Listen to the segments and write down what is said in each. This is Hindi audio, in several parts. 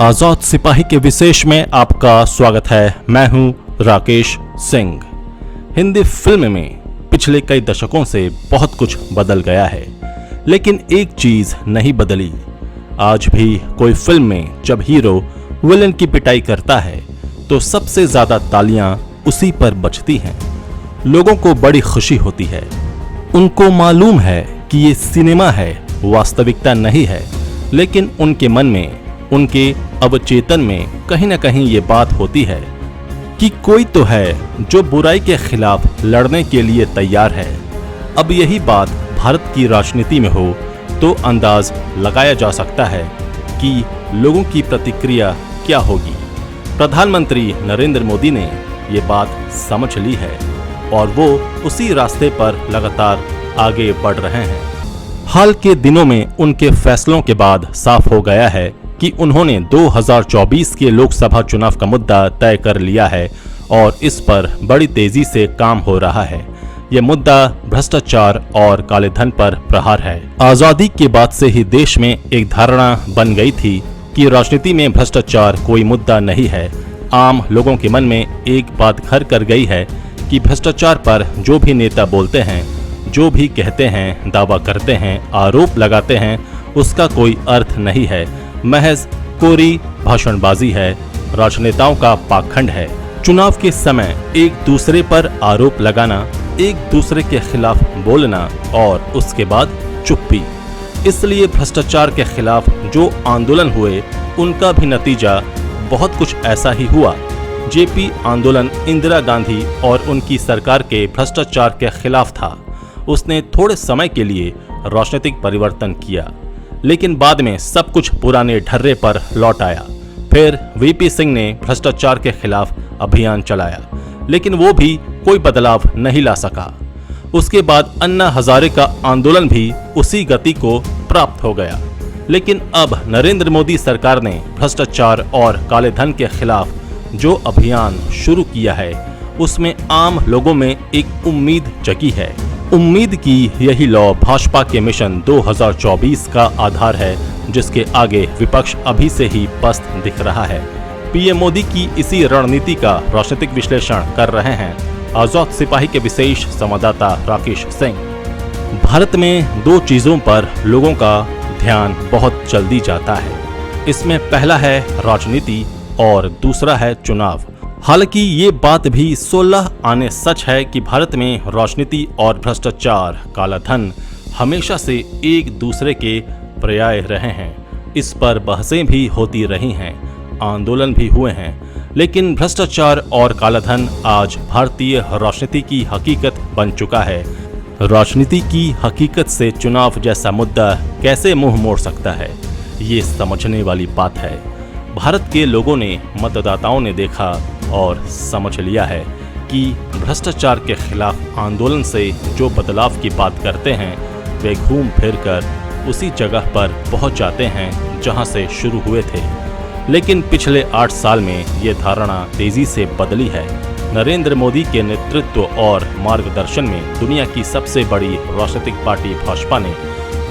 आजाद सिपाही के विशेष में आपका स्वागत है। मैं हूं राकेश सिंह। हिंदी फिल्म में पिछले कई दशकों से बहुत कुछ बदल गया है, लेकिन एक चीज नहीं बदली। आज भी कोई फिल्म में जब हीरो विलन की पिटाई करता है तो सबसे ज्यादा तालियां उसी पर बजती हैं। लोगों को बड़ी खुशी होती है। उनको मालूम है कि ये सिनेमा है, वास्तविकता नहीं है, लेकिन उनके मन में, उनके अवचेतन में कहीं ना कहीं ये बात होती है कि कोई तो है जो बुराई के खिलाफ लड़ने के लिए तैयार है। अब यही बात भारत की राजनीति में हो तो अंदाज लगाया जा सकता है कि लोगों की प्रतिक्रिया क्या होगी। प्रधानमंत्री नरेंद्र मोदी ने ये बात समझ ली है और वो उसी रास्ते पर लगातार आगे बढ़ रहे हैं। हाल के दिनों में उनके फैसलों के बाद साफ हो गया है कि उन्होंने 2024 के लोकसभा चुनाव का मुद्दा तय कर लिया है और इस पर बड़ी तेजी से काम हो रहा है। यह मुद्दा भ्रष्टाचार और काले धन पर प्रहार है। आजादी के बाद से ही देश में एक धारणा बन गई थी कि राजनीति में भ्रष्टाचार कोई मुद्दा नहीं है। आम लोगों के मन में एक बात घर कर गई है कि भ्रष्टाचार पर जो भी नेता बोलते हैं, जो भी कहते हैं, दावा करते हैं, आरोप लगाते हैं, उसका कोई अर्थ नहीं है, महज कोरी भाषणबाजी है, राजनेताओं का पाखंड है। चुनाव के समय एक दूसरे पर आरोप लगाना, एक दूसरे के खिलाफ बोलना और उसके बाद चुप्पी। इसलिए भ्रष्टाचार के खिलाफ जो आंदोलन हुए उनका भी नतीजा बहुत कुछ ऐसा ही हुआ। जेपी आंदोलन इंदिरा गांधी और उनकी सरकार के भ्रष्टाचार के खिलाफ था। उसने थोड़े समय के लिए राजनीतिक परिवर्तन किया, लेकिन बाद में सब कुछ पुराने ढर्रे पर लौट आया। फिर वीपी सिंह ने भ्रष्टाचार के खिलाफ अभियान चलाया, लेकिन वो भी कोई बदलाव नहीं ला सका। उसके बाद अन्ना हजारे का आंदोलन भी उसी गति को प्राप्त हो गया। लेकिन अब नरेंद्र मोदी सरकार ने भ्रष्टाचार और काले धन के खिलाफ जो अभियान शुरू किया है, उसमें आम लोगों में एक उम्मीद जगी है। उम्मीद की यही लौ भाजपा के मिशन 2024 का आधार है, जिसके आगे विपक्ष अभी से ही पस्त दिख रहा है। पीएम मोदी की इसी रणनीति का राजनीतिक विश्लेषण कर रहे हैं आजाद सिपाही के विशेष संवाददाता राकेश सिंह। भारत में दो चीजों पर लोगों का ध्यान बहुत जल्दी जाता है। इसमें पहला है राजनीति और दूसरा है चुनाव। हालांकि ये बात भी 16 आने सच है कि भारत में राजनीति और भ्रष्टाचार, काला धन हमेशा से एक दूसरे के पर्याय रहे हैं। इस पर बहसें भी होती रही हैं, आंदोलन भी हुए हैं, लेकिन भ्रष्टाचार और काला धन आज भारतीय राजनीति की हकीकत बन चुका है। राजनीति की हकीकत से चुनाव जैसा मुद्दा कैसे मुंह मोड़ सकता है, ये समझने वाली बात है। भारत के लोगों ने, मतदाताओं ने देखा और समझ लिया है कि भ्रष्टाचार के खिलाफ आंदोलन से जो बदलाव की बात करते हैं, वे घूम फिर कर उसी जगह पर पहुंच जाते हैं जहां से शुरू हुए थे। लेकिन पिछले 8 साल में ये धारणा तेजी से बदली है। नरेंद्र मोदी के नेतृत्व और मार्गदर्शन में दुनिया की सबसे बड़ी राजनीतिक पार्टी भाजपा ने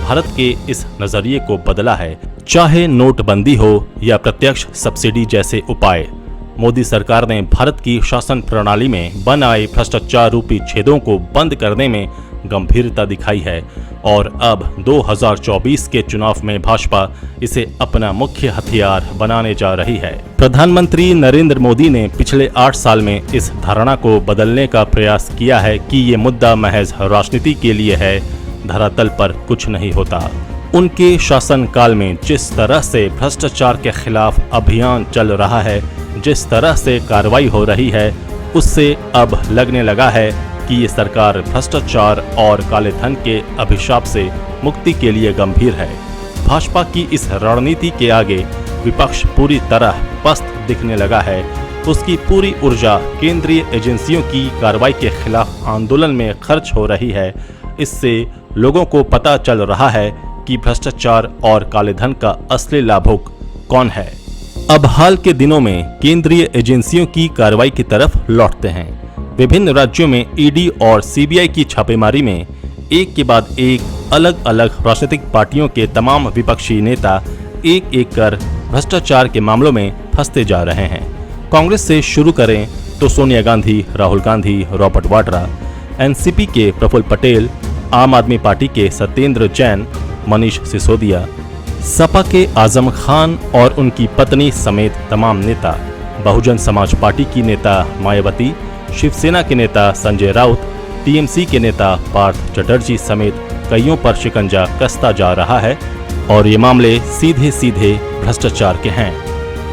भारत के इस नजरिए को बदला है। चाहे नोटबंदी हो या प्रत्यक्ष सब्सिडी जैसे उपाय, मोदी सरकार ने भारत की शासन प्रणाली में बन आए भ्रष्टाचार रूपी छेदों को बंद करने में गंभीरता दिखाई है और अब 2024 के चुनाव में भाजपा इसे अपना मुख्य हथियार बनाने जा रही है। प्रधानमंत्री नरेंद्र मोदी ने पिछले 8 साल में इस धारणा को बदलने का प्रयास किया है कि ये मुद्दा महज राजनीति के लिए है, धरातल पर कुछ नहीं होता। उनके शासनकाल में जिस तरह से भ्रष्टाचार के खिलाफ अभियान चल रहा है, जिस तरह से कार्रवाई हो रही है, उससे अब लगने लगा है कि ये सरकार भ्रष्टाचार और काले धन के अभिशाप से मुक्ति के लिए गंभीर है। भाजपा की इस रणनीति के आगे विपक्ष पूरी तरह पस्त दिखने लगा है। उसकी पूरी ऊर्जा केंद्रीय एजेंसियों की कार्रवाई के खिलाफ आंदोलन में खर्च हो रही है। इससे लोगों को पता चल रहा है कि भ्रष्टाचार और काले धन का असली लाभुक कौन है। अब हाल के दिनों में केंद्रीय एजेंसियों की कार्रवाई की तरफ लौटते हैं। विभिन्न राज्यों में ईडी और सीबीआई की छापेमारी में एक के बाद एक अलग अलग राजनीतिक पार्टियों के तमाम विपक्षी नेता एक एक कर भ्रष्टाचार के मामलों में फंसते जा रहे हैं। कांग्रेस से शुरू करें तो सोनिया गांधी, राहुल गांधी, रॉबर्ट वाड्रा, एनसीपी के प्रफुल्ल पटेल, आम आदमी पार्टी के सत्येंद्र जैन, मनीष सिसोदिया, सपा के आजम खान और उनकी पत्नी समेत तमाम नेता, बहुजन समाज पार्टी की नेता मायावती, शिवसेना के नेता संजय राउत, टीएमसी के नेता पार्थ चटर्जी समेत कईयों पर शिकंजा कसता जा रहा है और ये मामले सीधे सीधे भ्रष्टाचार के हैं।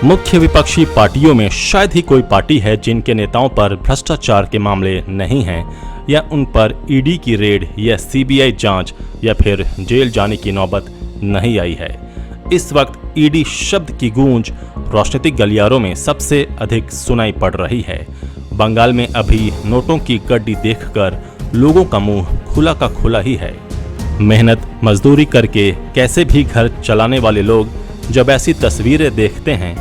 मुख्य विपक्षी पार्टियों में शायद ही कोई पार्टी है जिनके नेताओं पर भ्रष्टाचार के मामले नहीं हैं या उन पर ईडी की रेड या सीबीआई जांच या फिर जेल जाने की नौबत नहीं आई है। इस वक्त ईडी शब्द की गूंज राजनीतिक गलियारों में सबसे अधिक सुनाई पड़ रही है। बंगाल में अभी नोटों की गड्डी देखकर लोगों का मुंह खुला का खुला ही है। मेहनत मजदूरी करके कैसे भी घर चलाने वाले लोग जब ऐसी तस्वीरें देखते हैं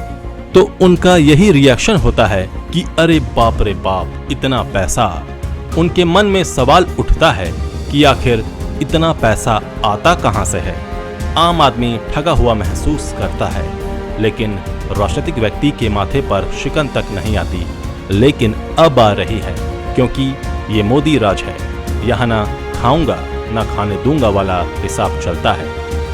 तो उनका यही रिएक्शन होता है कि अरे बाप रे बाप, इतना पैसा। उनके मन में सवाल उठता है कि आखिर इतना पैसा आता कहां से है। आम आदमी ठगा हुआ महसूस करता है, लेकिन राजनीतिक व्यक्ति के माथे पर शिकन तक नहीं आती। लेकिन अब आ रही है, क्योंकि ये मोदी राज है। यहाँ ना खाऊंगा ना खाने दूंगा वाला हिसाब चलता है।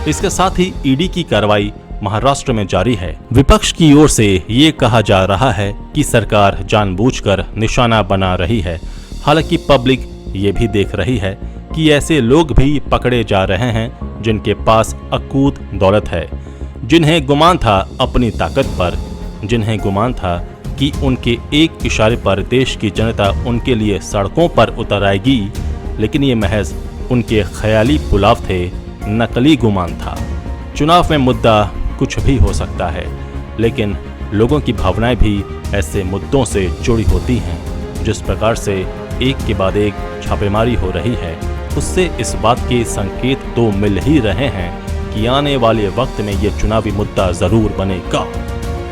इसके साथ ही ईडी की कार्रवाई महाराष्ट्र में जारी है। विपक्ष की ओर से ये कहा जा रहा है कि सरकार जानबूझकर निशाना बना रही है। हालांकि पब्लिक ये भी देख रही है कि ऐसे लोग भी पकड़े जा रहे हैं जिनके पास अकूत दौलत है, जिन्हें गुमान था अपनी ताकत पर, जिन्हें गुमान था कि उनके एक इशारे पर देश की जनता उनके लिए सड़कों पर उतर आएगी। लेकिन ये महज उनके ख्याली पुलाव थे, नकली गुमान था। चुनाव में मुद्दा कुछ भी हो सकता है, लेकिन लोगों की भावनाएं भी ऐसे मुद्दों से जुड़ी होती हैं। जिस प्रकार से एक के बाद एक छापेमारी हो रही है, उससे इस बात के संकेत तो मिल ही रहे हैं कि आने वाले वक्त में ये चुनावी मुद्दा जरूर बनेगा।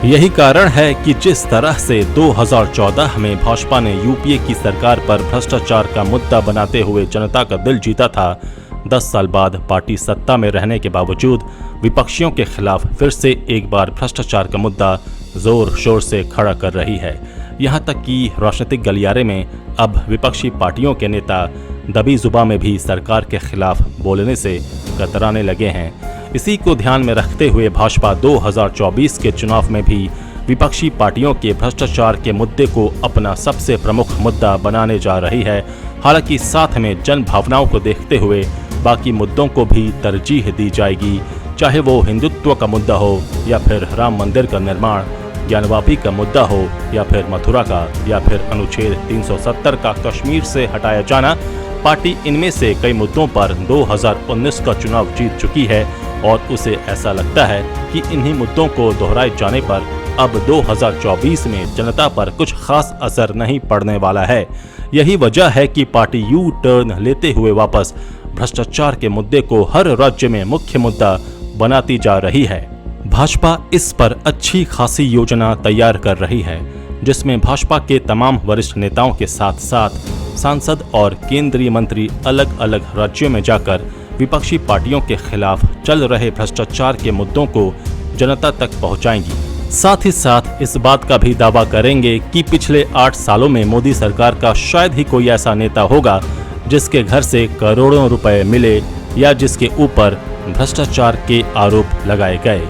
यही कारण है कि जिस तरह से 2014 में भाजपा ने यूपीए की सरकार पर भ्रष्टाचार का मुद्दा बनाते हुए जनता का दिल जीता था, 10 साल बाद पार्टी सत्ता में रहने के बावजूद विपक्षियों के खिलाफ फिर से एक बार भ्रष्टाचार का मुद्दा जोर शोर से खड़ा कर रही है। यहाँ तक कि राजनीतिक गलियारे में अब विपक्षी पार्टियों के नेता दबी जुबान में भी सरकार के खिलाफ बोलने से कतराने लगे हैं। इसी को ध्यान में रखते हुए भाजपा 2024 के चुनाव में भी विपक्षी पार्टियों के भ्रष्टाचार के मुद्दे को अपना सबसे प्रमुख मुद्दा बनाने जा रही है। हालांकि साथ में जन भावनाओं को देखते हुए बाकी मुद्दों को भी तरजीह दी जाएगी, चाहे वो हिंदुत्व का मुद्दा हो या फिर राम मंदिर का निर्माण, ज्ञानवापी का मुद्दा हो या फिर मथुरा का, या फिर अनुच्छेद 370 का कश्मीर से हटाया जाना। पार्टी इनमें से कई मुद्दों पर 2019 का चुनाव जीत चुकी है और उसे ऐसा लगता है कि इन्हीं मुद्दों को दोहराए जाने पर अब 2024 में जनता पर कुछ खास असर नहीं पड़ने वाला है। यही वजह है कि पार्टी यू टर्न लेते हुए वापस भ्रष्टाचार के मुद्दे को हर राज्य में मुख्य मुद्दा बनाती जा रही है। भाजपा इस पर अच्छी खासी योजना तैयार कर रही है, जिसमें भाजपा के तमाम वरिष्ठ नेताओं के साथ साथ सांसद और केंद्रीय मंत्री अलग अलग राज्यों में जाकर विपक्षी पार्टियों के खिलाफ चल रहे भ्रष्टाचार के मुद्दों को जनता तक पहुंचाएंगी। साथ ही साथ इस बात का भी दावा करेंगे कि पिछले 8 सालों में मोदी सरकार का शायद ही कोई ऐसा नेता होगा जिसके घर से करोड़ों रुपए मिले या जिसके ऊपर भ्रष्टाचार के आरोप लगाए गए।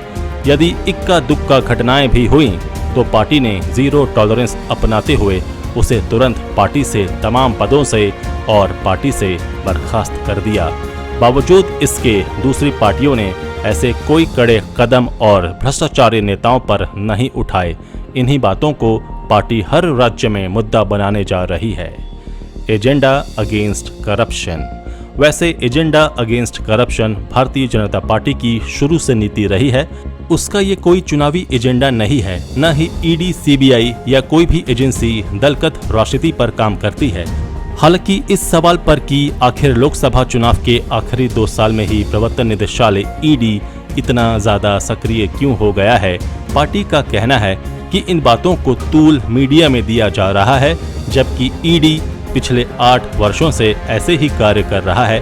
यदि इक्का दुक्का घटनाएं भी हुई तो पार्टी ने जीरो टॉलरेंस अपनाते हुए उसे तुरंत पार्टी से तमाम पदों से और पार्टी से बर्खास्त कर दिया। बावजूद इसके दूसरी पार्टियों ने ऐसे कोई कड़े कदम और भ्रष्टाचारी नेताओं पर नहीं उठाए। इन्हीं बातों को पार्टी हर राज्य में मुद्दा बनाने जा रही है। Agenda against corruption. वैसे agenda against corruption Bharatiya Janata party की शुरू से नीति रही है। उसका ये कोई चुनावी एजेंडा नहीं है, न ही ईडी, सीबीआई या कोई भी एजेंसी दलगत राजनीति पर काम करती है। हालांकि इस सवाल पर कि आखिर लोकसभा चुनाव के आखिरी 2 साल में ही प्रवर्तन निदेशालय ईडी इतना ज्यादा सक्रिय क्यों हो गया है, पार्टी का कहना है कि इन बातों को तूल मीडिया में दिया जा रहा है, जबकि ईडी पिछले 8 वर्षों से ऐसे ही कार्य कर रहा है।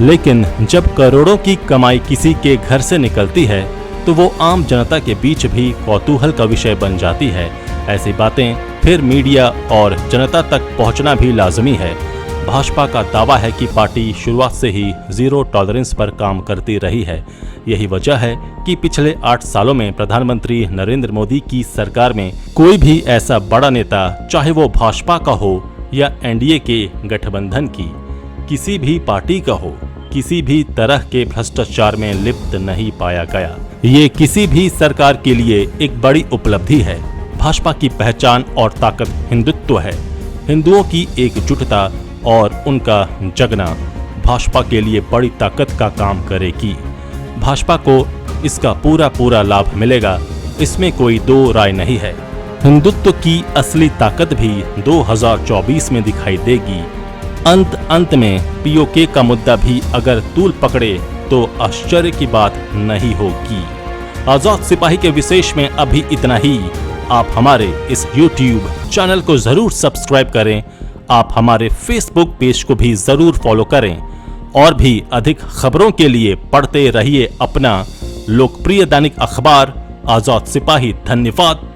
लेकिन जब करोड़ों की कमाई किसी के घर से निकलती है तो वो आम जनता के बीच भी कौतूहल का विषय बन जाती है। ऐसी बातें फिर मीडिया और जनता तक पहुंचना भी लाजमी है। भाजपा का दावा है कि पार्टी शुरुआत से ही जीरो टॉलरेंस पर काम करती रही है। यही वजह है कि पिछले 8 सालों में प्रधानमंत्री नरेंद्र मोदी की सरकार में कोई भी ऐसा बड़ा नेता, चाहे वो भाजपा का हो या एनडीए के गठबंधन की किसी भी पार्टी का हो, किसी भी तरह के भ्रष्टाचार में लिप्त नहीं पाया गया। ये किसी भी सरकार के लिए एक बड़ी उपलब्धि है। भाजपा की पहचान और ताकत हिंदुत्व है। हिंदुओं की एकजुटता और उनका जगना भाजपा के लिए बड़ी ताकत का काम करेगी। भाजपा को इसका पूरा लाभ मिलेगा, इसमें कोई दो राय नहीं है। हिंदुत्व की असली ताकत भी 2024 में दिखाई देगी। अंत में पीओके का मुद्दा भी अगर तूल पकड़े तो आश्चर्य की बात नहीं होगी। आजाद सिपाही के विशेष में अभी इतना ही। आप हमारे इस YouTube चैनल को जरूर सब्सक्राइब करें। आप हमारे Facebook पेज को भी जरूर फॉलो करें और भी अधिक खबरों के लिए पढ़ते रहिए अपना लोकप्रिय दैनिक अखबार आजाद सिपाही। धन्यवाद।